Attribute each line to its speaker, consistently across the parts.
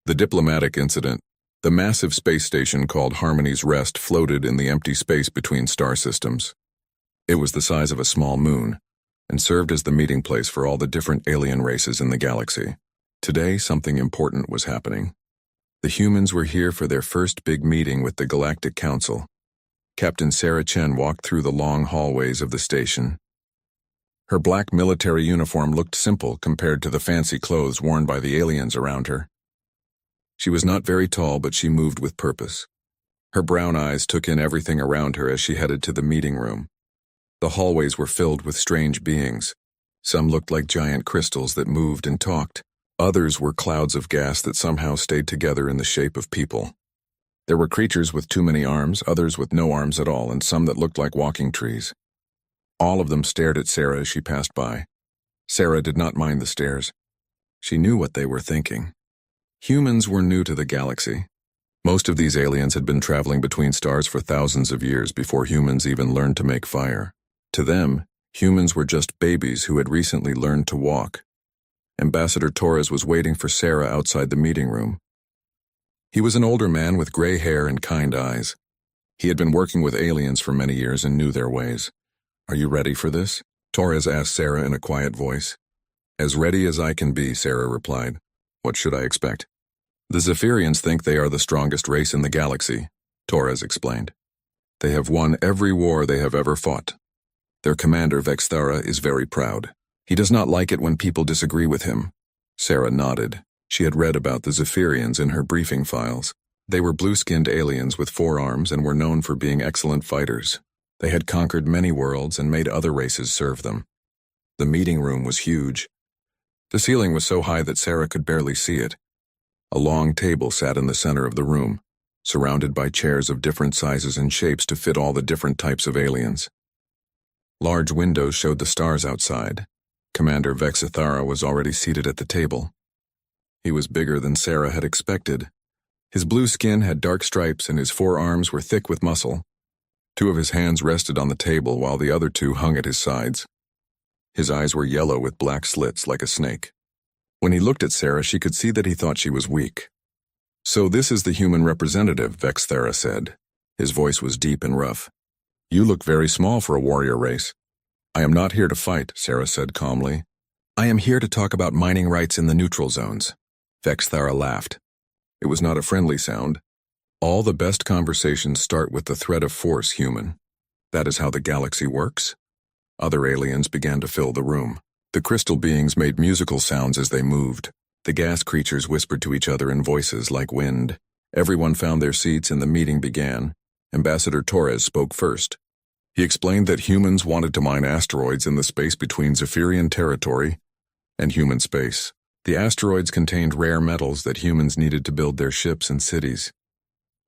Speaker 1: The diplomatic incident. The massive space station called Harmony's Rest floated in the empty space between star systems. It was the size of a small moon, and served as the meeting place for all the different alien races in the galaxy. Today, something important was happening. The humans were here for their first big meeting with the Galactic Council. Captain Sarah Chen walked through the long hallways of the station. Her black military uniform looked simple compared to the fancy clothes worn by the aliens around her. She was not very tall, but she moved with purpose. Her brown eyes took in everything around her as she headed to the meeting room. The hallways were filled with strange beings. Some looked like giant crystals that moved and talked. Others were clouds of gas that somehow stayed together in the shape of people. There were creatures with too many arms, others with no arms at all, and some that looked like walking trees. All of them stared at Sarah as she passed by. Sarah did not mind the stares. She knew what they were thinking. Humans were new to the galaxy. Most of these aliens had been traveling between stars for thousands of years before humans even learned to make fire. To them, humans were just babies who had recently learned to walk. Ambassador Torres was waiting for Sarah outside the meeting room. He was an older man with gray hair and kind eyes. He had been working with aliens for many years and knew their ways. "Are you ready for this?" Torres asked Sarah in a quiet voice. "As ready as I can be," Sarah replied. "What should I expect?" "The Zephyrians think they are the strongest race in the galaxy," Torres explained. "They have won every war they have ever fought. Their commander, Vexthara, is very proud. He does not like it when people disagree with him." Sarah nodded. She had read about the Zephyrians in her briefing files. They were blue-skinned aliens with 4 arms and were known for being excellent fighters. They had conquered many worlds and made other races serve them. The meeting room was huge. The ceiling was so high that Sarah could barely see it. A long table sat in the center of the room, surrounded by chairs of different sizes and shapes to fit all the different types of aliens. Large windows showed the stars outside. Commander Vexthara was already seated at the table. He was bigger than Sarah had expected. His blue skin had dark stripes and his 4 arms were thick with muscle. 2 of his hands rested on the table while the other 2 hung at his sides. His eyes were yellow with black slits like a snake. When he looked at Sarah, she could see that he thought she was weak. "So this is the human representative," Vexthara said. His voice was deep and rough. "You look very small for a warrior race." "I am not here to fight," Sarah said calmly. "I am here to talk about mining rights in the neutral zones." Vexthara laughed. It was not a friendly sound. "All the best conversations start with the threat of force, human. That is how the galaxy works." Other aliens began to fill the room. The crystal beings made musical sounds as they moved. The gas creatures whispered to each other in voices like wind. Everyone found their seats and the meeting began. Ambassador Torres spoke first. He explained that humans wanted to mine asteroids in the space between Zephyrian territory and human space. The asteroids contained rare metals that humans needed to build their ships and cities.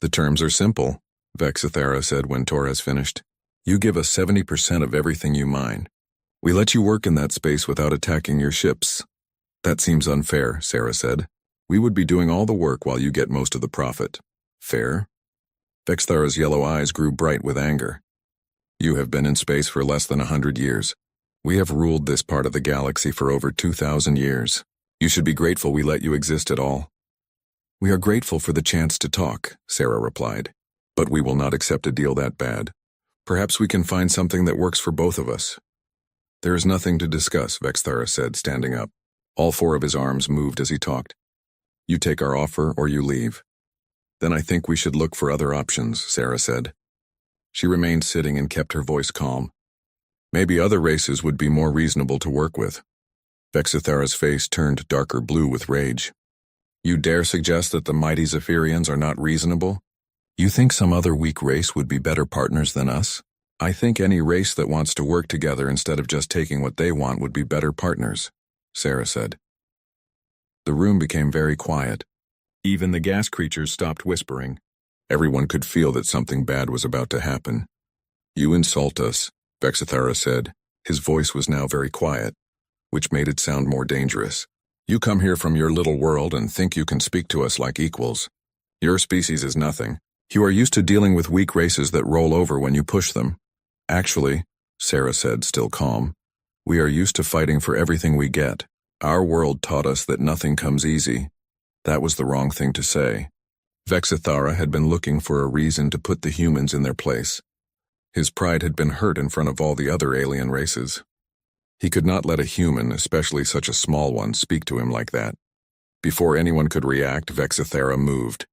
Speaker 1: "The terms are simple," Vexthara said when Torres finished. "You give us 70% of everything you mine. We let you work in that space without attacking your ships." "That seems unfair," Sarah said. "We would be doing all the work while you get most of the profit." "Fair?" Vexthara's yellow eyes grew bright with anger. "You have been in space for less than 100 years. We have ruled this part of the galaxy for over 2,000 years. You should be grateful we let you exist at all." "We are grateful for the chance to talk," Sarah replied. "But we will not accept a deal that bad. Perhaps we can find something that works for both of us." "There is nothing to discuss," Vexthara said, standing up. All 4 of his arms moved as he talked. "You take our offer or you leave." "Then I think we should look for other options," Sarah said. She remained sitting and kept her voice calm. "Maybe other races would be more reasonable to work with." Vexthara's face turned darker blue with rage. "You dare suggest that the mighty Zephyrians are not reasonable? You think some other weak race would be better partners than us? I think any race that wants to work together instead of just taking what they want would be better partners," Sarah said. The room became very quiet. Even the gas creatures stopped whispering. Everyone could feel that something bad was about to happen. "You insult us," Vexthara said. His voice was now very quiet, which made it sound more dangerous. "You come here from your little world and think you can speak to us like equals. Your species is nothing. You are used to dealing with weak races that roll over when you push them." "Actually," Sarah said, still calm, "we are used to fighting for everything we get. Our world taught us that nothing comes easy. That was the wrong thing to say. Vexithara had been looking for a reason to put the humans in their place. His pride had been hurt in front of all the other alien races. He could not let a human, especially such a small one, speak to him like that. Before anyone could react, Vexithara moved.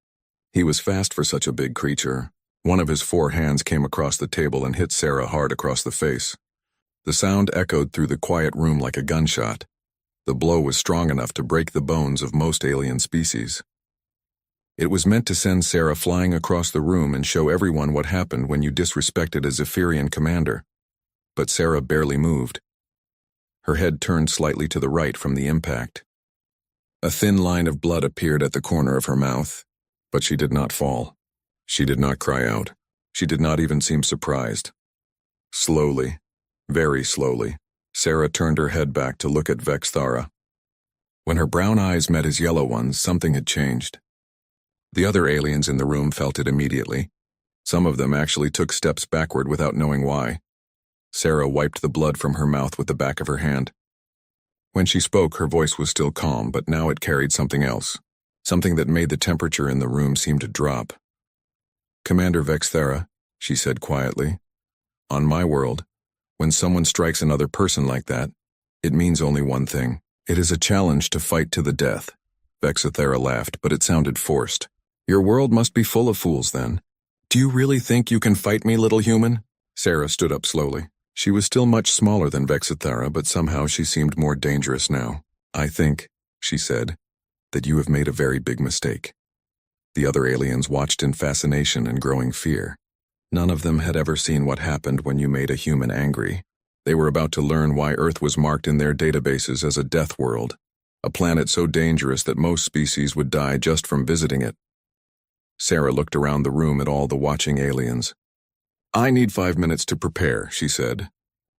Speaker 1: He was fast for such a big creature. One of his 4 hands came across the table and hit Sarah hard across the face. The sound echoed through the quiet room like a gunshot. The blow was strong enough to break the bones of most alien species. It was meant to send Sarah flying across the room and show everyone what happened when you disrespected a Zephyrian commander. But Sarah barely moved. Her head turned slightly to the right from the impact. A thin line of blood appeared at the corner of her mouth, but she did not fall. She did not cry out. She did not even seem surprised. Slowly, very slowly, Sarah turned her head back to look at Vexithara. When her brown eyes met his yellow ones, something had changed. The other aliens in the room felt it immediately. Some of them actually took steps backward without knowing why. Sarah wiped the blood from her mouth with the back of her hand. When she spoke, her voice was still calm, but now it carried something else, something that made the temperature in the room seem to drop. "Commander Vexithara," she said quietly, "on my world, when someone strikes another person like that, it means only one thing. It is a challenge to fight to the death." Vexithara laughed, but it sounded forced. "Your world must be full of fools, then. Do you really think you can fight me, little human?" Sarah stood up slowly. She was still much smaller than Vexithara, but somehow she seemed more dangerous now. "I think," she said, "that you have made a very big mistake." The other aliens watched in fascination and growing fear. None of them had ever seen what happened when you made a human angry. They were about to learn why Earth was marked in their databases as a death world, a planet so dangerous that most species would die just from visiting it. Sarah looked around the room at all the watching aliens. "I need 5 minutes to prepare," she said,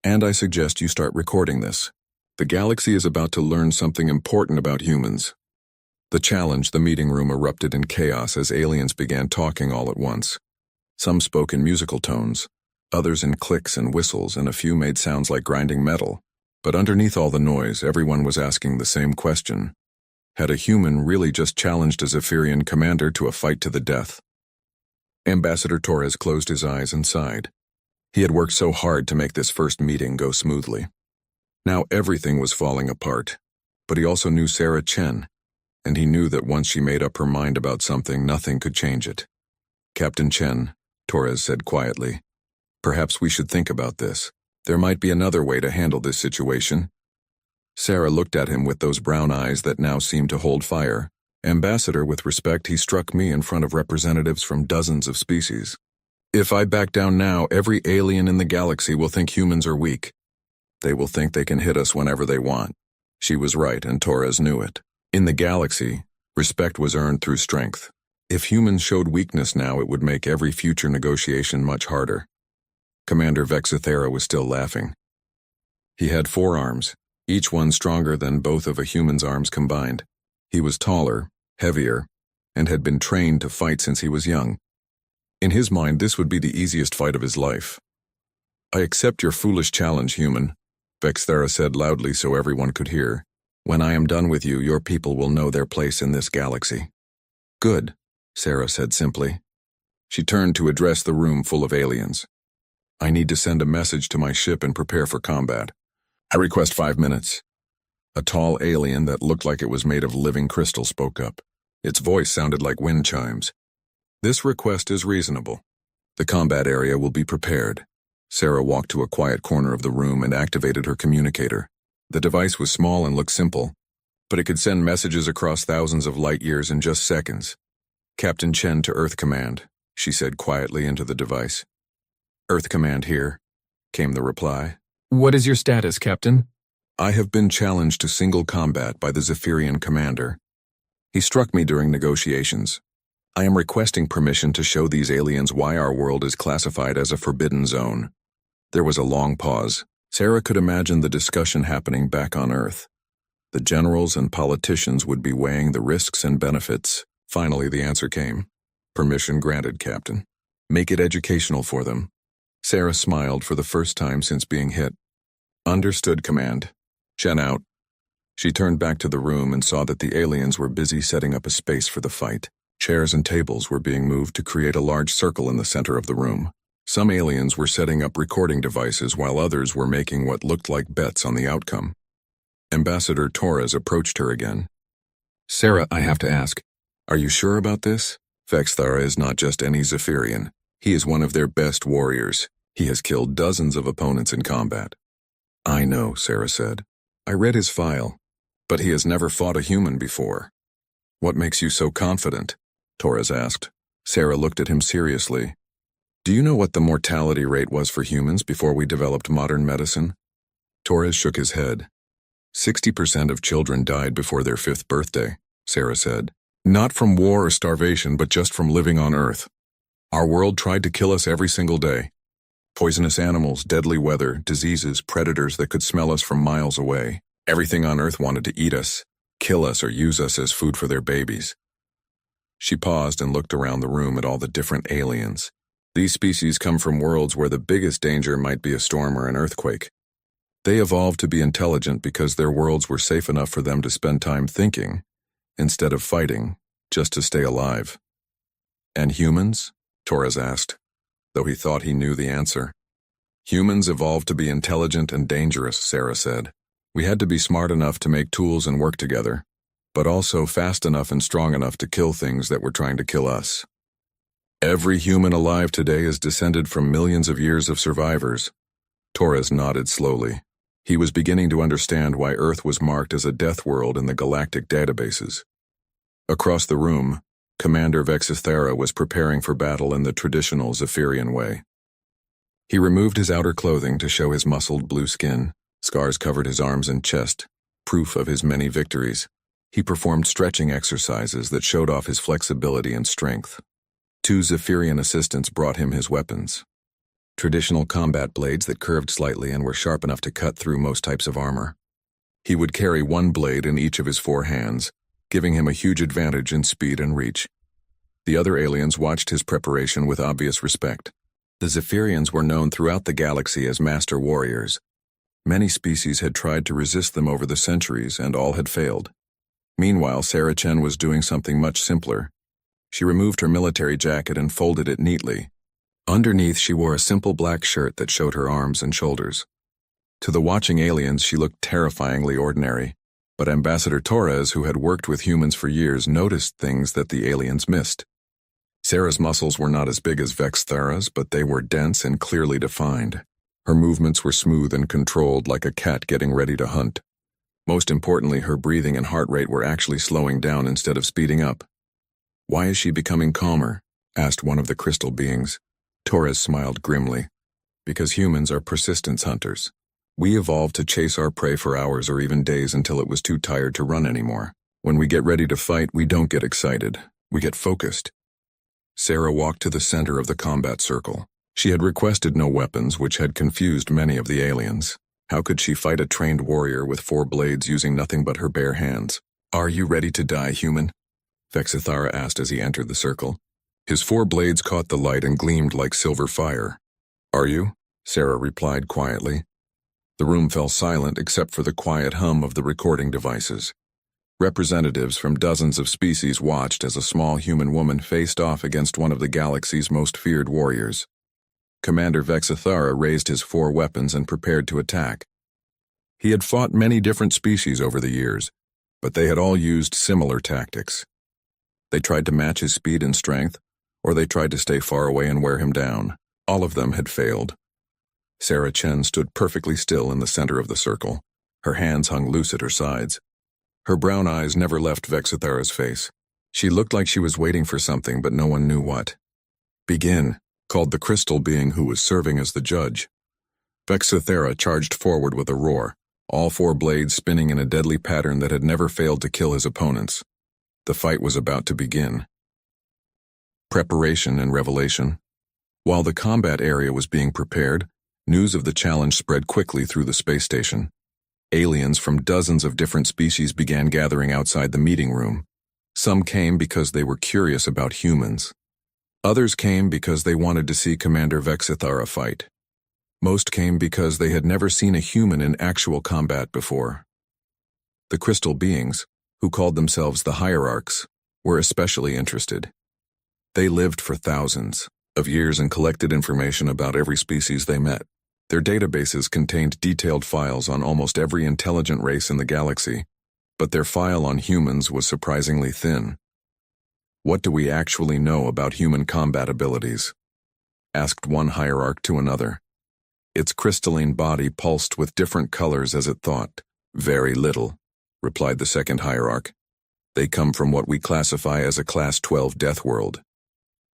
Speaker 1: "and I suggest you start recording this. The galaxy is about to learn something important about humans." The meeting room erupted in chaos as aliens began talking all at once. Some spoke in musical tones, others in clicks and whistles, and a few made sounds like grinding metal. But underneath all the noise, everyone was asking the same question. Had a human really just challenged a Zephyrian commander to a fight to the death? Ambassador Torres closed his eyes and sighed. He had worked so hard to make this first meeting go smoothly. Now everything was falling apart, but he also knew Sarah Chen, and he knew that once she made up her mind about something, nothing could change it. "Captain Chen," Torres said quietly, "perhaps we should think about this. There might be another way to handle this situation." Sarah looked at him with those brown eyes that now seemed to hold fire. "Ambassador, with respect, he struck me in front of representatives from dozens of species. If I back down now, every alien in the galaxy will think humans are weak. They will think they can hit us whenever they want." She was right, and Torres knew it. In the galaxy, respect was earned through strength. If humans showed weakness now, it would make every future negotiation much harder. Commander Vexithara was still laughing. He had 4 arms, each one stronger than both of a human's arms combined. He was taller, heavier, and had been trained to fight since he was young. In his mind, this would be the easiest fight of his life. "I accept your foolish challenge, human," Vexithara said loudly so everyone could hear. "When I am done with you, your people will know their place in this galaxy." "Good," Sarah said simply. She turned to address the room full of aliens. "I need to send a message to my ship and prepare for combat. I request 5 minutes. A tall alien that looked like it was made of living crystal spoke up. Its voice sounded like wind chimes. "This request is reasonable. The combat area will be prepared." Sarah walked to a quiet corner of the room and activated her communicator. The device was small and looked simple, but it could send messages across thousands of light years in just seconds. "Captain Chen to Earth Command," she said quietly into the device. "Earth Command here," came the reply.
Speaker 2: "What is your status, Captain?"
Speaker 1: "I have been challenged to single combat by the Zephyrian commander. He struck me during negotiations. I am requesting permission to show these aliens why our world is classified as a forbidden zone." There was a long pause. Sarah could imagine the discussion happening back on Earth. The generals and politicians would be weighing the risks and benefits. Finally, the answer came. "Permission granted, Captain. Make it educational for them." Sarah smiled for the first time since being hit. "Understood, Command. Chen out." She turned back to the room and saw that the aliens were busy setting up a space for the fight. Chairs and tables were being moved to create a large circle in the center of the room. Some aliens were setting up recording devices while others were making what looked like bets on the outcome. Ambassador Torres approached her again.
Speaker 2: Sarah, I have to ask.
Speaker 1: Are you sure about this? Vexthara is not just any Zephyrian. He is one of their best warriors. He has killed dozens of opponents in combat. I know, Sarah said. I read his file, but he has never fought a human before. What makes you so confident? Torres asked. Sarah looked at him seriously. Do you know what the mortality rate was for humans before we developed modern medicine? Torres shook his head. 60% of children died before their 5th birthday, Sarah said. Not from war or starvation, but just from living on Earth. Our world tried to kill us every single day. Poisonous animals, deadly weather, diseases, predators that could smell us from miles away. Everything on Earth wanted to eat us, kill us, or use us as food for their babies. She paused and looked around the room at all the different aliens. These species come from worlds where the biggest danger might be a storm or an earthquake. They evolved to be intelligent because their worlds were safe enough for them to spend time thinking, instead of fighting, just to stay alive. And humans? Torres asked, though he thought he knew the answer. Humans evolved to be intelligent and dangerous, Sarah said. We had to be smart enough to make tools and work together, but also fast enough and strong enough to kill things that were trying to kill us. Every human alive today is descended from millions of years of survivors. Torres nodded slowly. He was beginning to understand why Earth was marked as a death world in the galactic databases. Across the room, Commander Vexithera was preparing for battle in the traditional Zephyrian way. He removed his outer clothing to show his muscled blue skin. Scars covered his arms and chest, proof of his many victories. He performed stretching exercises that showed off his flexibility and strength. 2 Zephyrian assistants brought him his weapons. Traditional combat blades that curved slightly and were sharp enough to cut through most types of armor. He would carry 1 blade in each of his 4 hands, giving him a huge advantage in speed and reach. The other aliens watched his preparation with obvious respect. The Zephyrians were known throughout the galaxy as master warriors. Many species had tried to resist them over the centuries, and all had failed. Meanwhile, Sarah Chen was doing something much simpler. She removed her military jacket and folded it neatly. Underneath, she wore a simple black shirt that showed her arms and shoulders. To the watching aliens, she looked terrifyingly ordinary, but Ambassador Torres, who had worked with humans for years, noticed things that the aliens missed. Sarah's muscles were not as big as Vexthara's, but they were dense and clearly defined. Her movements were smooth and controlled, like a cat getting ready to hunt. Most importantly, her breathing and heart rate were actually slowing down instead of speeding up. Why is she becoming calmer? Asked one of the crystal beings. Torres smiled grimly. Because humans are persistence hunters. We evolved to chase our prey for hours or even days until it was too tired to run anymore. When we get ready to fight, we don't get excited. We get focused. Sarah walked to the center of the combat circle. She had requested no weapons, which had confused many of the aliens. How could she fight a trained warrior with 4 blades using nothing but her bare hands? Are you ready to die, human? Vexithara asked as he entered the circle. His 4 blades caught the light and gleamed like silver fire. Are you? Sarah replied quietly. The room fell silent except for the quiet hum of the recording devices. Representatives from dozens of species watched as a small human woman faced off against one of the galaxy's most feared warriors. Commander Vexithara raised his 4 weapons and prepared to attack. He had fought many different species over the years, but they had all used similar tactics. They tried to match his speed and strength, or they tried to stay far away and wear him down. All of them had failed. Sarah Chen stood perfectly still in the center of the circle. Her hands hung loose at her sides. Her brown eyes never left Vexithara's face. She looked like she was waiting for something, but no one knew what. Begin, called the crystal being who was serving as the judge. Vexithara charged forward with a roar, all 4 blades spinning in a deadly pattern that had never failed to kill his opponents. The fight was about to begin. Preparation and revelation. While the combat area was being prepared, news of the challenge spread quickly through the space station. Aliens from dozens of different species began gathering outside the meeting room. Some came because they were curious about humans. Others came because they wanted to see Commander Vexithara fight. Most came because they had never seen a human in actual combat before. The crystal beings, who called themselves the hierarchs, were especially interested. They lived for thousands of years and collected information about every species they met. Their databases contained detailed files on almost every intelligent race in the galaxy, but their file on humans was surprisingly thin. "What do we actually know about human combat abilities?" asked one hierarch to another. Its crystalline body pulsed with different colors as it thought. "Very little," replied the second hierarch. "They come from what we classify as a Class 12 Deathworld.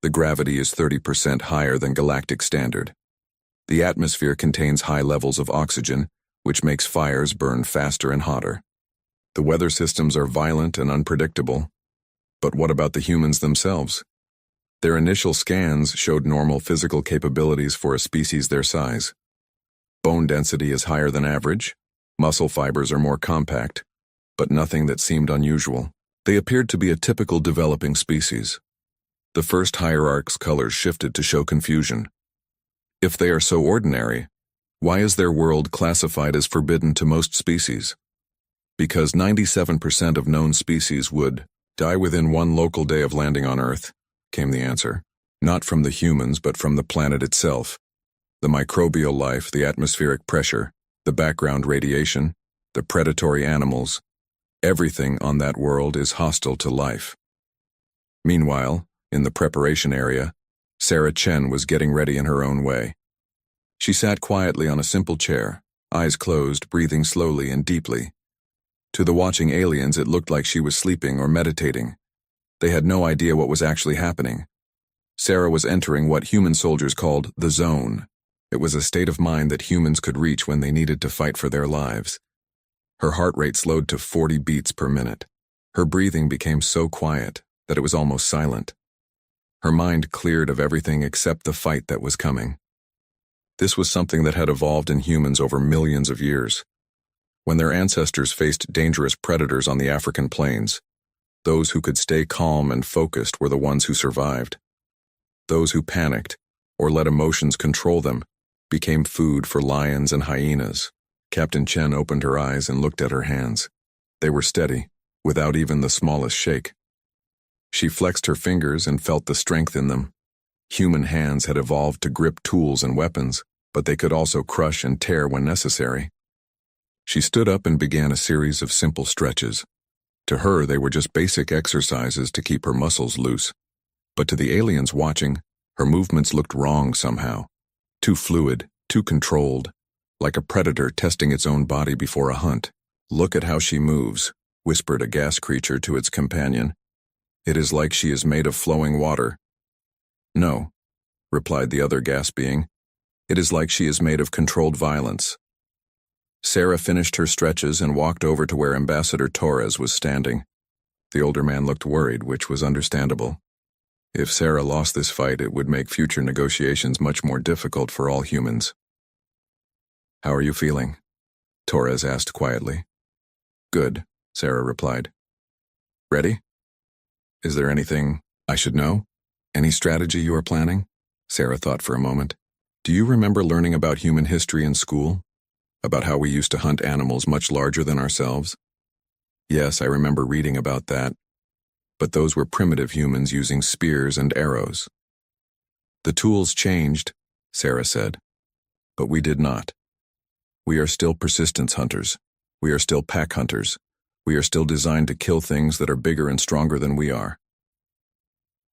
Speaker 1: The gravity is 30% higher than galactic standard. The atmosphere contains high levels of oxygen, which makes fires burn faster and hotter. The weather systems are violent and unpredictable. But what about the humans themselves? Their initial scans showed normal physical capabilities for a species their size. Bone density is higher than average, muscle fibers are more compact, but nothing that seemed unusual. They appeared to be a typical developing species." The first hierarch's colors shifted to show confusion. If they are so ordinary, why is their world classified as forbidden to most species? "Because 97% of known species would die within one local day of landing on Earth," came the answer. "Not from the humans, but from the planet itself. The microbial life, the atmospheric pressure, the background radiation, the predatory animals, everything on that world is hostile to life." Meanwhile, in the preparation area, Sarah Chen was getting ready in her own way. She sat quietly on a simple chair, eyes closed, breathing slowly and deeply. To the watching aliens, it looked like she was sleeping or meditating. They had no idea what was actually happening. Sarah was entering what human soldiers called the zone. It was a state of mind that humans could reach when they needed to fight for their lives. Her heart rate slowed to 40 beats per minute. Her breathing became so quiet that it was almost silent. Her mind cleared of everything except the fight that was coming. This was something that had evolved in humans over millions of years. When their ancestors faced dangerous predators on the African plains, those who could stay calm and focused were the ones who survived. Those who panicked, or let emotions control them, became food for lions and hyenas. Captain Chen opened her eyes and looked at her hands. They were steady, without even the smallest shake. She flexed her fingers and felt the strength in them. Human hands had evolved to grip tools and weapons, but they could also crush and tear when necessary. She stood up and began a series of simple stretches. To her, they were just basic exercises to keep her muscles loose. But to the aliens watching, her movements looked wrong somehow. Too fluid, too controlled, like a predator testing its own body before a hunt. "Look at how she moves," whispered a gas creature to its companion. "It is like she is made of flowing water." "No," replied the other gas being. "It is like she is made of controlled violence." Sarah finished her stretches and walked over to where Ambassador Torres was standing. The older man looked worried, which was understandable. If Sarah lost this fight, it would make future negotiations much more difficult for all humans. "How are you feeling?" Torres asked quietly. "Good," Sarah replied. "Ready? Is there anything I should know? Any strategy you are planning?" Sarah thought for a moment. "Do you remember learning about human history in school? About how we used to hunt animals much larger than ourselves?" "Yes, I remember reading about that. But those were primitive humans using spears and arrows." "The tools changed," Sarah said. "But we did not. We are still persistence hunters. We are still pack hunters. We are still designed to kill things that are bigger and stronger than we are."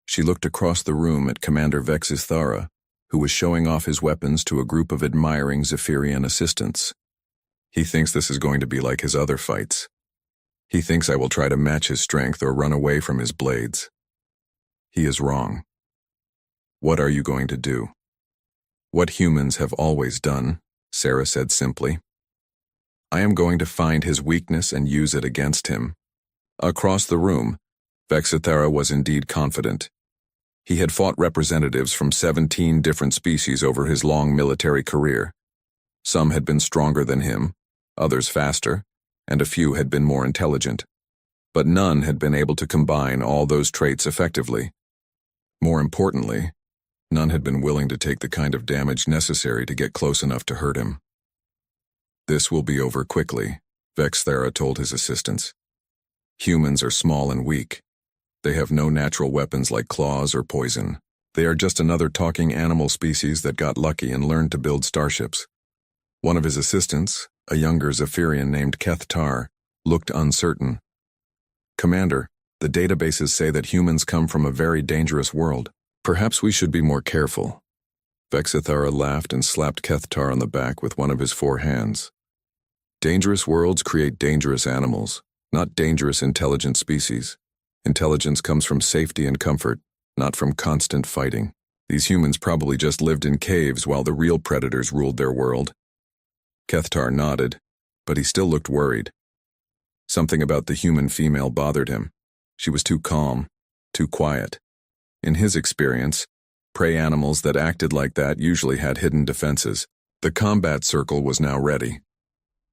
Speaker 1: She looked across the room at Commander Vexis Thara, who was showing off his weapons to a group of admiring Zephyrian assistants. "He thinks this is going to be like his other fights. He thinks I will try to match his strength or run away from his blades. He is wrong. What are you going to do?" "What humans have always done," Sarah said simply. "I am going to find his weakness and use it against him." Across the room, Vexithara was indeed confident. He had fought representatives from 17 different species over his long military career. Some had been stronger than him, others faster, and a few had been more intelligent. But none had been able to combine all those traits effectively. More importantly, none had been willing to take the kind of damage necessary to get close enough to hurt him. "This will be over quickly," Vexthera told his assistants. Humans are small and weak. They have no natural weapons like claws or poison. They are just another talking animal species that got lucky and learned to build starships. One of his assistants, a younger Zephyrian named Kethtar, looked uncertain. Commander, the databases say that humans come from a very dangerous world. Perhaps we should be more careful. Vexithara laughed and slapped Kethtar on the back with one of his 4 hands. Dangerous worlds create dangerous animals, not dangerous intelligent species. Intelligence comes from safety and comfort, not from constant fighting. These humans probably just lived in caves while the real predators ruled their world. Kethtar nodded, but he still looked worried. Something about the human female bothered him. She was too calm, too quiet. In his experience, prey animals that acted like that usually had hidden defenses. The combat circle was now ready.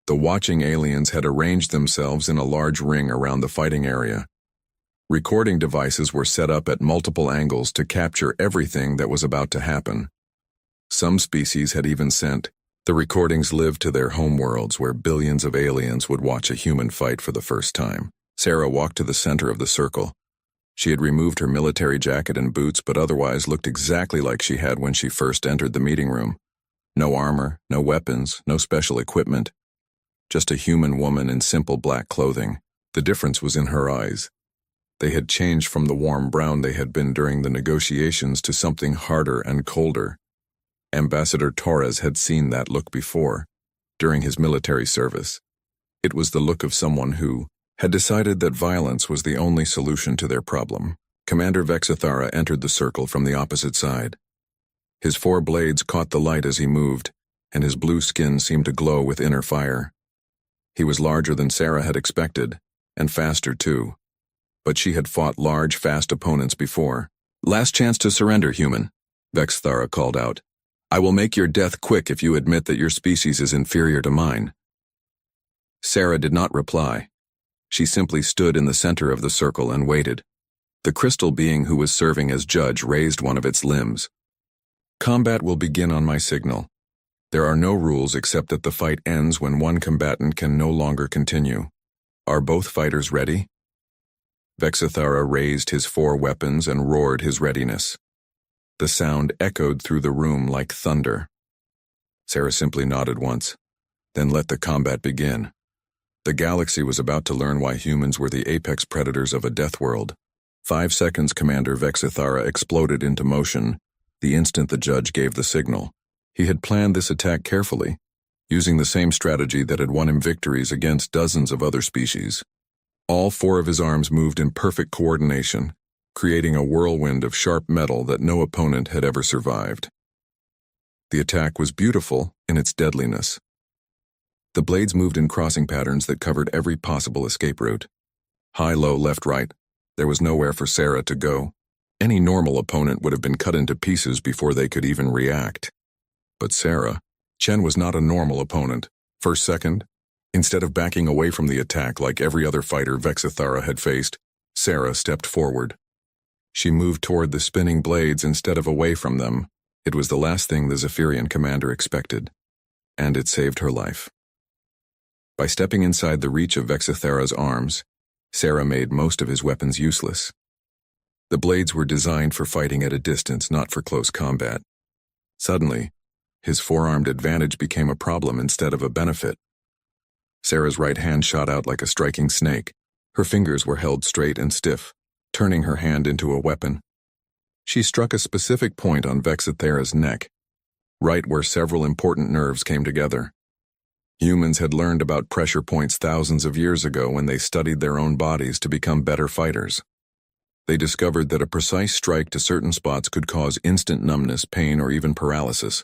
Speaker 1: The watching aliens had arranged themselves in a large ring around the fighting area. Recording devices were set up at multiple angles to capture everything that was about to happen. Some species had even sent. The recordings lived to their homeworlds where billions of aliens would watch a human fight for the first time. Sarah walked to the center of the circle. She had removed her military jacket and boots but otherwise looked exactly like she had when she first entered the meeting room. No armor, no weapons, no special equipment. Just a human woman in simple black clothing. The difference was in her eyes. They had changed from the warm brown they had been during the negotiations to something harder and colder. Ambassador Torres had seen that look before, during his military service. It was the look of someone who had decided that violence was the only solution to their problem. Commander Vexithara entered the circle from the opposite side. His 4 blades caught the light as he moved, and his blue skin seemed to glow with inner fire. He was larger than Sarah had expected, and faster too. But she had fought large, fast opponents before. "Last chance to surrender, human," Vexthara called out. "I will make your death quick if you admit that your species is inferior to mine." Sarah did not reply. She simply stood in the center of the circle and waited. The crystal being who was serving as judge raised one of its limbs. "Combat will begin on my signal. There are no rules except that the fight ends when one combatant can no longer continue. Are both fighters ready?" Vexithara raised his 4 weapons and roared his readiness. The sound echoed through the room like thunder. Sarah simply nodded once, then let the combat begin. The galaxy was about to learn why humans were the apex predators of a death world. 5 seconds, Commander Vexithara exploded into motion, the instant the judge gave the signal. He had planned this attack carefully, using the same strategy that had won him victories against dozens of other species. All 4 of his arms moved in perfect coordination, creating a whirlwind of sharp metal that no opponent had ever survived. The attack was beautiful in its deadliness. The blades moved in crossing patterns that covered every possible escape route. High, low, left, right. There was nowhere for Sarah to go. Any normal opponent would have been cut into pieces before they could even react. But Sarah, Chen was not a normal opponent. First second, instead of backing away from the attack like every other fighter Vexithara had faced, Sarah stepped forward. She moved toward the spinning blades instead of away from them. It was the last thing the Zephyrian commander expected, and it saved her life. By stepping inside the reach of Vexithara's arms, Sarah made most of his weapons useless. The blades were designed for fighting at a distance, not for close combat. Suddenly, his 4-armed advantage became a problem instead of a benefit. Sarah's right hand shot out like a striking snake. Her fingers were held straight and stiff, turning her hand into a weapon. She struck a specific point on Vexithara's neck, right where several important nerves came together. Humans had learned about pressure points thousands of years ago when they studied their own bodies to become better fighters. They discovered that a precise strike to certain spots could cause instant numbness, pain, or even paralysis.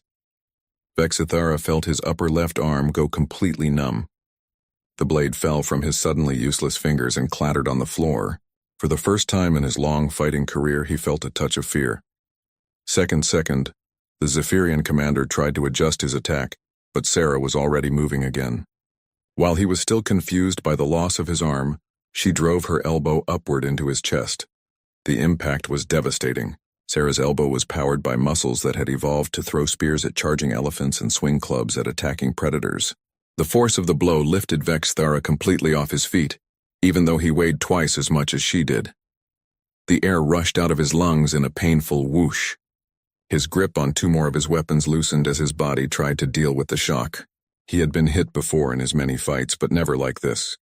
Speaker 1: Vexithara felt his upper left arm go completely numb. The blade fell from his suddenly useless fingers and clattered on the floor. For the first time in his long fighting career, he felt a touch of fear. Second, the Zephyrian commander tried to adjust his attack, but Sarah was already moving again. While he was still confused by the loss of his arm, she drove her elbow upward into his chest. The impact was devastating. Sarah's elbow was powered by muscles that had evolved to throw spears at charging elephants and swing clubs at attacking predators. The force of the blow lifted Vexthara completely off his feet, even though he weighed twice as much as she did. The air rushed out of his lungs in a painful whoosh. His grip on two more of his weapons loosened as his body tried to deal with the shock. He had been hit before in his many fights, but never like this.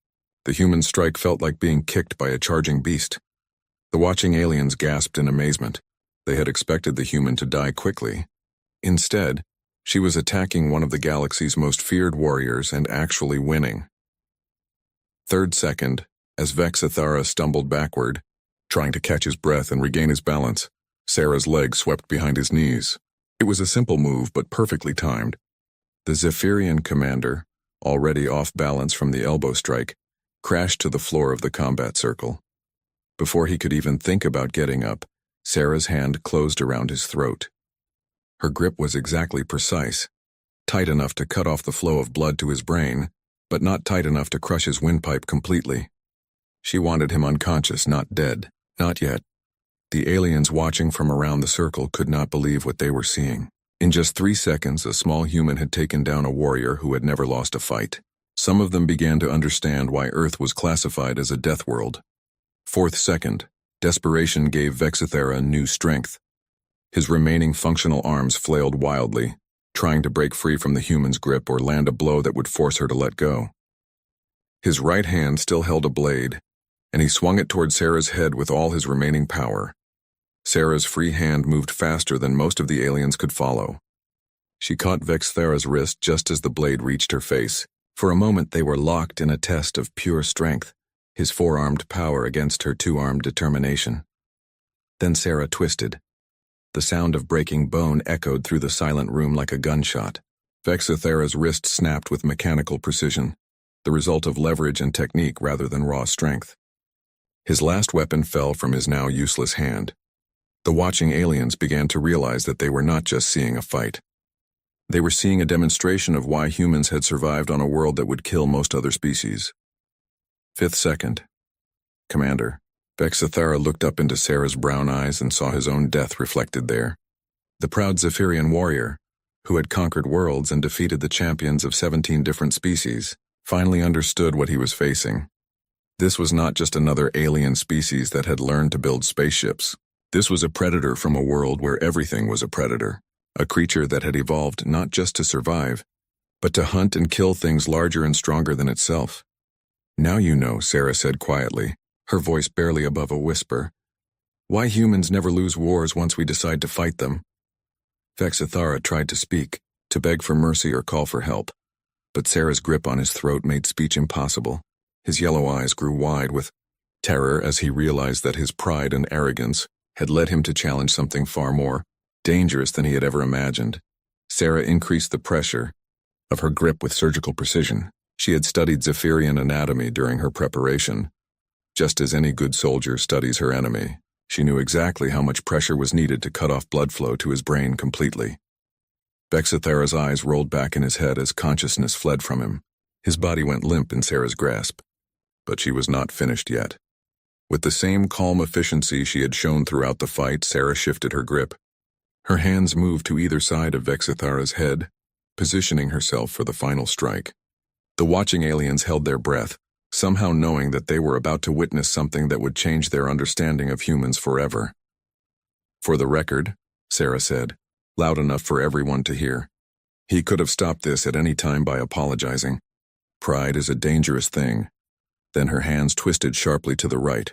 Speaker 1: The human strike felt like being kicked by a charging beast. The watching aliens gasped in amazement. They had expected the human to die quickly. Instead, she was attacking one of the galaxy's most feared warriors and actually winning. Third second, as Vexthara stumbled backward, trying to catch his breath and regain his balance, Sarah's leg swept behind his knees. It was a simple move, but perfectly timed. The Zephyrian commander, already off balance from the elbow strike, crashed to the floor of the combat circle. Before he could even think about getting up, Sarah's hand closed around his throat. Her grip was exactly precise, tight enough to cut off the flow of blood to his brain, but not tight enough to crush his windpipe completely. She wanted him unconscious, not dead. Not yet. The aliens watching from around the circle could not believe what they were seeing. In just 3 seconds, a small human had taken down a warrior who had never lost a fight. Some of them began to understand why Earth was classified as a death world. Fourth second, desperation gave Vexthara new strength. His remaining functional arms flailed wildly, trying to break free from the human's grip or land a blow that would force her to let go. His right hand still held a blade, and he swung it toward Sarah's head with all his remaining power. Sarah's free hand moved faster than most of the aliens could follow. She caught Vexthara's wrist just as the blade reached her face. For a moment they were locked in a test of pure strength, his four-armed power against her two-armed determination. Then Sarah twisted. The sound of breaking bone echoed through the silent room like a gunshot. Vexthara's wrist snapped with mechanical precision, the result of leverage and technique rather than raw strength. His last weapon fell from his now useless hand. The watching aliens began to realize that they were not just seeing a fight. They were seeing a demonstration of why humans had survived on a world that would kill most other species. Fifth second. Commander. Vexthara looked up into Sarah's brown eyes and saw his own death reflected there. The proud Zephyrian warrior, who had conquered worlds and defeated the champions of 17 different species, finally understood what he was facing. This was not just another alien species that had learned to build spaceships. This was a predator from a world where everything was a predator, a creature that had evolved not just to survive, but to hunt and kill things larger and stronger than itself. Now you know, Sarah said quietly, her voice barely above a whisper, why humans never lose wars once we decide to fight them. Vexthara tried to speak, to beg for mercy or call for help, but Sarah's grip on his throat made speech impossible. His yellow eyes grew wide with terror as he realized that his pride and arrogance had led him to challenge something far more dangerous than he had ever imagined. Sarah increased the pressure of her grip with surgical precision. She had studied Zephyrian anatomy during her preparation. Just as any good soldier studies her enemy, she knew exactly how much pressure was needed to cut off blood flow to his brain completely. Vexthara's eyes rolled back in his head as consciousness fled from him. His body went limp in Sarah's grasp. But she was not finished yet. With the same calm efficiency she had shown throughout the fight, Sarah shifted her grip. Her hands moved to either side of Vexthara's head, positioning herself for the final strike. The watching aliens held their breath, somehow knowing that they were about to witness something that would change their understanding of humans forever. For the record, Sarah said, loud enough for everyone to hear. He could have stopped this at any time by apologizing. Pride is a dangerous thing. Then her hands twisted sharply to the right.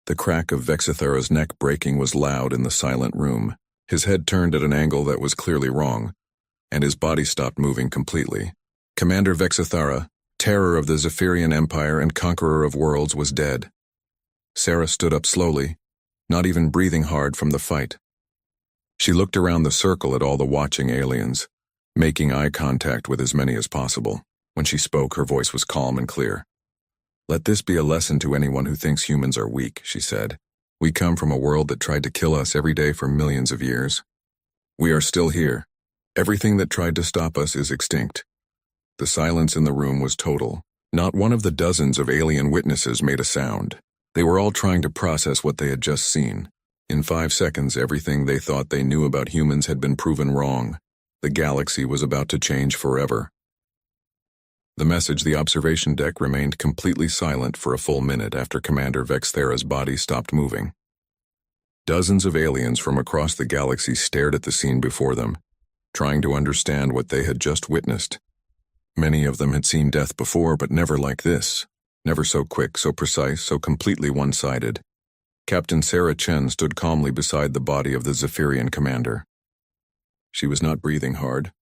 Speaker 1: The crack of Vexthara's neck breaking was loud in the silent room. His head turned at an angle that was clearly wrong, and his body stopped moving completely. Commander Vexthara, terror of the Zephyrian Empire and conqueror of worlds, was dead. Sarah stood up slowly, not even breathing hard from the fight. She looked around the circle at all the watching aliens, making eye contact with as many as possible. When she spoke, her voice was calm and clear. Let this be a lesson to anyone who thinks humans are weak, she said. We come from a world that tried to kill us every day for millions of years. We are still here. Everything that tried to stop us is extinct. The silence in the room was total. Not one of the dozens of alien witnesses made a sound. They were all trying to process what they had just seen. In 5 seconds, everything they thought they knew about humans had been proven wrong. The galaxy was about to change forever. The message the observation deck remained completely silent for a full minute after Commander Vexthera's body stopped moving. Dozens of aliens from across the galaxy stared at the scene before them, trying to understand what they had just witnessed. Many of them had seen death before, but never like this. Never so quick, so precise, so completely one-sided. Captain Sarah Chen stood calmly beside the body of the Zephyrian commander. She was not breathing hard.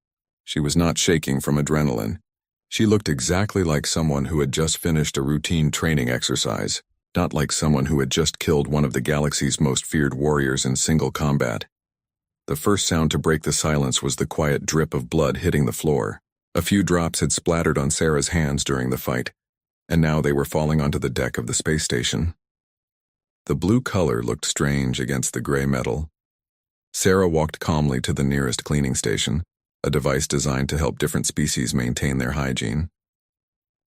Speaker 1: She was not shaking from adrenaline. She looked exactly like someone who had just finished a routine training exercise, not like someone who had just killed one of the galaxy's most feared warriors in single combat. The first sound to break the silence was the quiet drip of blood hitting the floor. A few drops had splattered on Sarah's hands during the fight, and now they were falling onto the deck of the space station. The blue color looked strange against the gray metal. Sarah walked calmly to the nearest cleaning station, a device designed to help different species maintain their hygiene.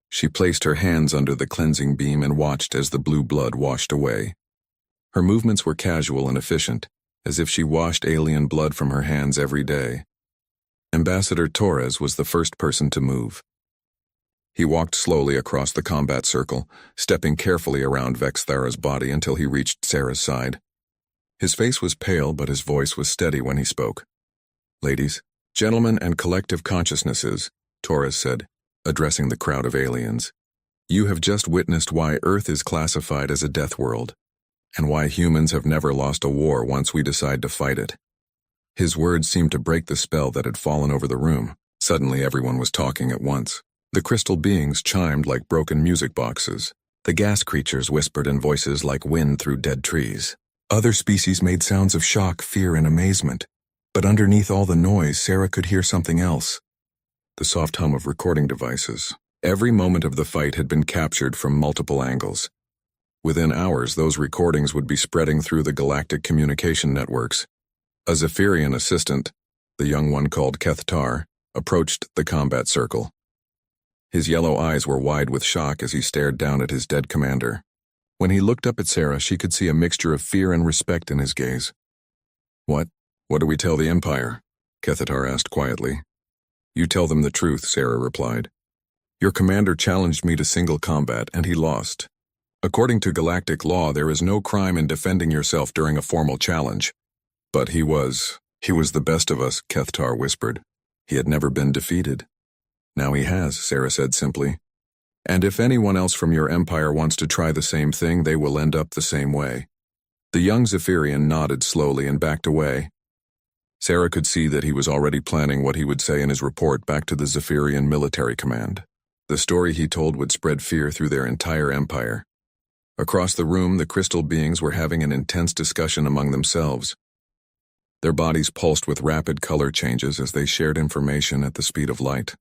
Speaker 1: She placed her hands under the cleansing beam and watched as the blue blood washed away. Her movements were casual and efficient, as if she washed alien blood from her hands every day. Ambassador Torres was the first person to move. He walked slowly across the combat circle, stepping carefully around Vexthera's body until he reached Sarah's side. His face was pale, but his voice was steady when he spoke. "Ladies, gentlemen, and collective consciousnesses," Torres said, addressing the crowd of aliens. "You have just witnessed why Earth is classified as a death world, and why humans have never lost a war once we decide to fight it." His words seemed to break the spell that had fallen over the room. Suddenly everyone was talking at once. The crystal beings chimed like broken music boxes. The gas creatures whispered in voices like wind through dead trees. Other species made sounds of shock, fear, and amazement. But underneath all the noise, Sarah could hear something else. The soft hum of recording devices. Every moment of the fight had been captured from multiple angles. Within hours, those recordings would be spreading through the galactic communication networks. A Zephyrian assistant, the young one called Kethtar, approached the combat circle. His yellow eyes were wide with shock as he stared down at his dead commander. When he looked up at Sarah, she could see a mixture of fear and respect in his gaze. What do we tell the Empire?" Kethtar asked quietly. "You tell them the truth," Sarah replied. "Your commander challenged me to single combat, and he lost. According to galactic law, there is no crime in defending yourself during a formal challenge. But he was the best of us," Kethtar whispered. "He had never been defeated." "Now he has," Sarah said simply. "And if anyone else from your empire wants to try the same thing, they will end up the same way." The young Zephyrian nodded slowly and backed away. Sarah could see that he was already planning what he would say in his report back to the Zephyrian military command. The story he told would spread fear through their entire empire. Across the room, the crystal beings were having an intense discussion among themselves. Their bodies pulsed with rapid color changes as they shared information at the speed of light.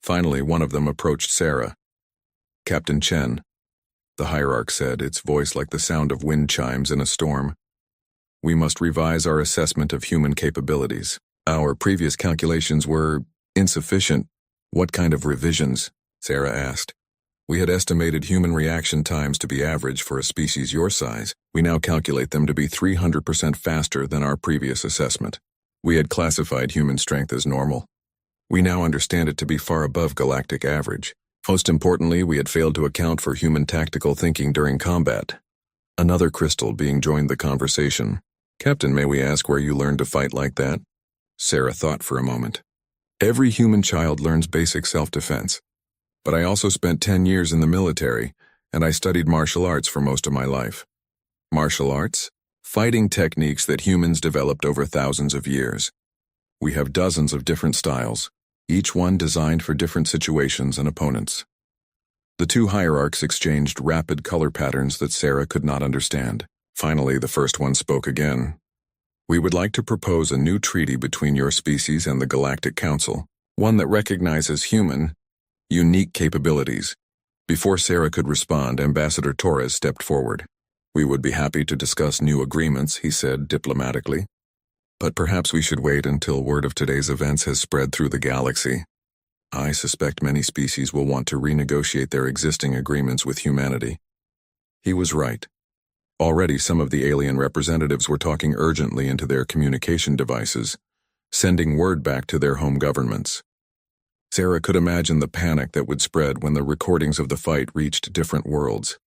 Speaker 1: Finally, one of them approached Sarah. "Captain Chen," the hierarch said, its voice like the sound of wind chimes in a storm. "We must revise our assessment of human capabilities. Our previous calculations were insufficient." "What kind of revisions?" Sarah asked. "We had estimated human reaction times to be average for a species your size. We now calculate them to be 300% faster than our previous assessment. We had classified human strength as normal. We now understand it to be far above galactic average. Most importantly, we had failed to account for human tactical thinking during combat." Another crystal being joined the conversation. "Captain, may we ask where you learned to fight like that?" Sarah thought for a moment. "Every human child learns basic self-defense. But I also spent 10 years in the military, and I studied martial arts for most of my life." "Martial arts?" "Fighting techniques that humans developed over thousands of years. We have dozens of different styles, each one designed for different situations and opponents." The two hierarchs exchanged rapid color patterns that Sarah could not understand. Finally, the first one spoke again. "We would like to propose a new treaty between your species and the Galactic Council, one that recognizes human, unique capabilities." Before Sarah could respond, Ambassador Torres stepped forward. "We would be happy to discuss new agreements," he said diplomatically. "But perhaps we should wait until word of today's events has spread through the galaxy. I suspect many species will want to renegotiate their existing agreements with humanity." He was right. Already some of the alien representatives were talking urgently into their communication devices, sending word back to their home governments. Sarah could imagine the panic that would spread when the recordings of the fight reached different worlds.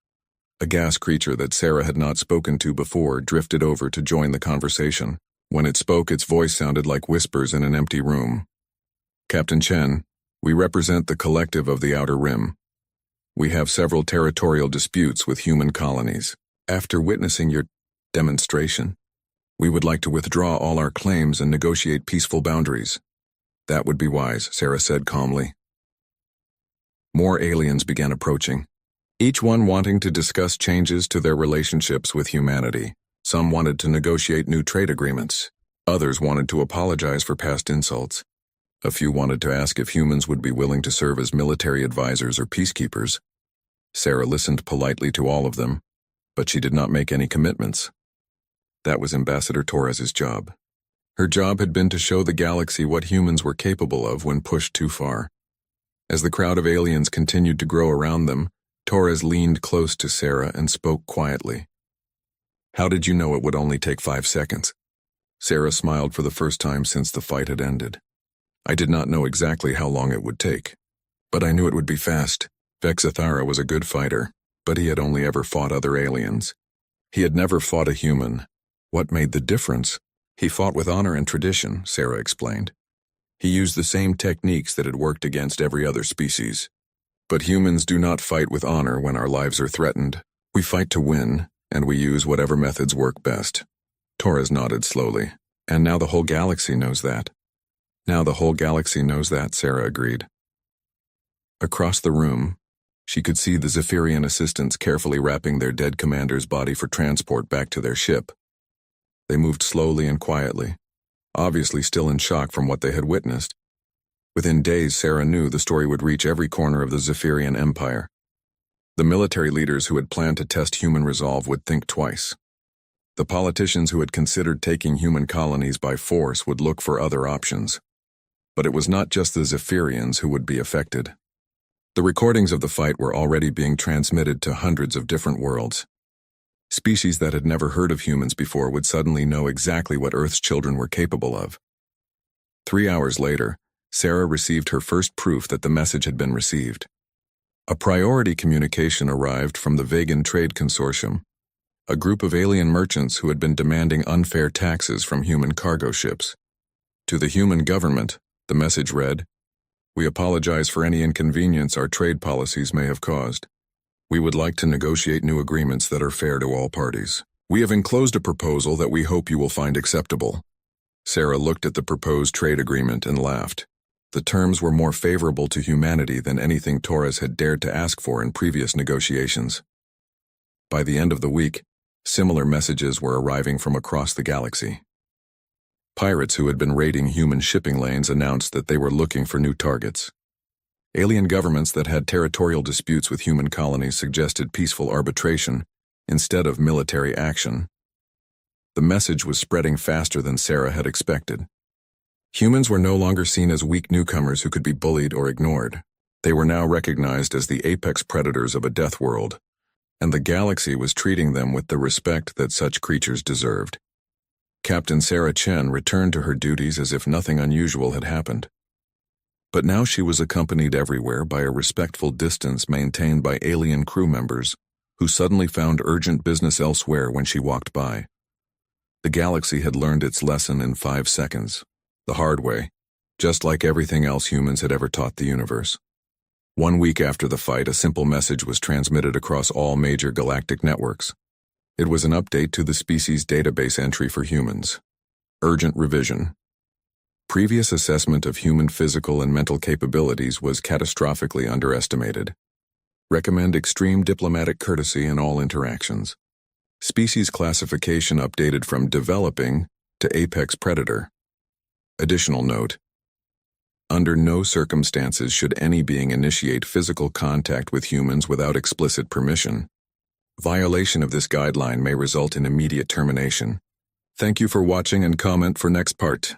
Speaker 1: A gas creature that Sarah had not spoken to before drifted over to join the conversation. When it spoke, its voice sounded like whispers in an empty room. "Captain Chen, we represent the collective of the Outer Rim. We have several territorial disputes with human colonies. After witnessing your demonstration, we would like to withdraw all our claims and negotiate peaceful boundaries." "That would be wise," Sarah said calmly. More aliens began approaching, each one wanting to discuss changes to their relationships with humanity. Some wanted to negotiate new trade agreements. Others wanted to apologize for past insults. A few wanted to ask if humans would be willing to serve as military advisors or peacekeepers. Sarah listened politely to all of them, but she did not make any commitments. That was Ambassador Torres's job. Her job had been to show the galaxy what humans were capable of when pushed too far. As the crowd of aliens continued to grow around them, Torres leaned close to Sarah and spoke quietly. "How did you know it would only take 5 seconds?" Sarah smiled for the first time since the fight had ended. "I did not know exactly how long it would take, but I knew it would be fast." Vexathara was a good fighter, but he had only ever fought other aliens. He had never fought a human. What made the difference? He fought with honor and tradition, Sarah explained. He used the same techniques that had worked against every other species. But humans do not fight with honor when our lives are threatened. We fight to win, and we use whatever methods work best. Torres nodded slowly. "And now the whole galaxy knows that." "Now the whole galaxy knows that," Sarah agreed. Across the room, she could see the Zephyrian assistants carefully wrapping their dead commander's body for transport back to their ship. They moved slowly and quietly, obviously still in shock from what they had witnessed. Within days, Sarah knew the story would reach every corner of the Zephyrian Empire. The military leaders who had planned to test human resolve would think twice. The politicians who had considered taking human colonies by force would look for other options. But it was not just the Zephyrians who would be affected. The recordings of the fight were already being transmitted to hundreds of different worlds. Species that had never heard of humans before would suddenly know exactly what Earth's children were capable of. 3 hours later, Sarah received her first proof that the message had been received. A priority communication arrived from the Vegan Trade Consortium, a group of alien merchants who had been demanding unfair taxes from human cargo ships. To the human government, the message read, "We apologize for any inconvenience our trade policies may have caused. We would like to negotiate new agreements that are fair to all parties. We have enclosed a proposal that we hope you will find acceptable." Sarah looked at the proposed trade agreement and laughed. The terms were more favorable to humanity than anything Torres had dared to ask for in previous negotiations. By the end of the week, similar messages were arriving from across the galaxy. Pirates who had been raiding human shipping lanes announced that they were looking for new targets. Alien governments that had territorial disputes with human colonies suggested peaceful arbitration instead of military action. The message was spreading faster than Sarah had expected. Humans were no longer seen as weak newcomers who could be bullied or ignored. They were now recognized as the apex predators of a death world, and the galaxy was treating them with the respect that such creatures deserved. Captain Sarah Chen returned to her duties as if nothing unusual had happened. But now she was accompanied everywhere by a respectful distance maintained by alien crew members who suddenly found urgent business elsewhere when she walked by. The galaxy had learned its lesson in 5 seconds, the hard way, just like everything else humans had ever taught the universe. 1 week after the fight, a simple message was transmitted across all major galactic networks. It was an update to the species database entry for humans. Urgent revision. Previous assessment of human physical and mental capabilities was catastrophically underestimated. Recommend extreme diplomatic courtesy in all interactions. Species classification updated from developing to apex predator. Additional note: under no circumstances should any being initiate physical contact with humans without explicit permission. Violation of this guideline may result in immediate termination. Thank you for watching and comment for next part.